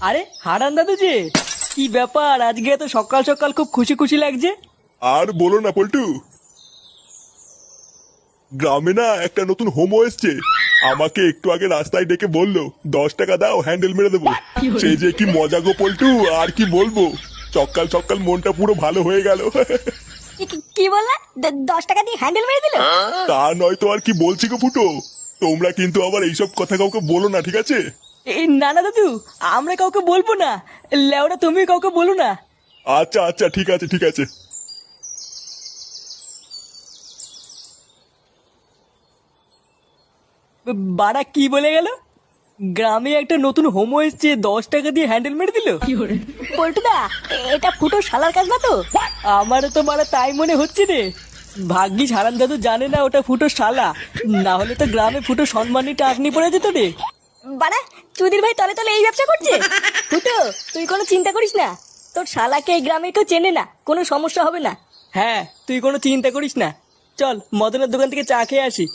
আরে হারান দাদু যে, কি ব্যাপার আজকে এত সকাল সকাল খুব খুশি খুশি লাগছে? আর বলো না পল্টু, গ্রামে না একটা নতুন হোমো এসছে। আমাকে একটু আগে রাস্তায় ডেকে বললো 10 টাকা দাও হ্যান্ডেল মেরে দেবো। সেই যে কি মজা গো পল্টু, আর কি বলবো। সকাল সকাল মনটা পুরো ভালো হয়ে গেল। কি বললা? 10 টাকা দিয়ে হ্যান্ডেল মেরে দিল? তা নয় তো আর কি বলছি গো ফুটো। তোমরা কিন্তু আবার এইসব কথা কাউকে বলো না, ঠিক আছে? এই না না দাদু, আমরা কাউকে বলবো না। লেওরা তুমি কাউকে বলো না। আচ্ছা আচ্ছা, ঠিক আছে ঠিক আছে। বাড়া কি বলে গেল? গ্রামে একটা নতুন হোমো এসছে, 10 টাকা দিয়ে হ্যান্ডেল মেরে দিল? পল্টুদা, এটা ফুটো শালার কাজ না তো? আমারও তো মারা তাই মনে হচ্ছে রে। ভাগ্যিস হারান দাদু জানে না ওটা ফুটো শালা, না হলে তো গ্রামে ফুটো সম্মানী টাকনি পড়ে যেত রে। বাড়া, চুদির ভাই তলে তলে এই ব্যবসা করছে। ফুটো, তুই কোনো চিন্তা করিস না। তোর শালাকে এই গ্রামে কেউ চেনে না, কোনো সমস্যা হবে না। হ্যাঁ, তুই কোনো চিন্তা করিস না। চল মদনের দোকান থেকে চা খেয়ে আসি।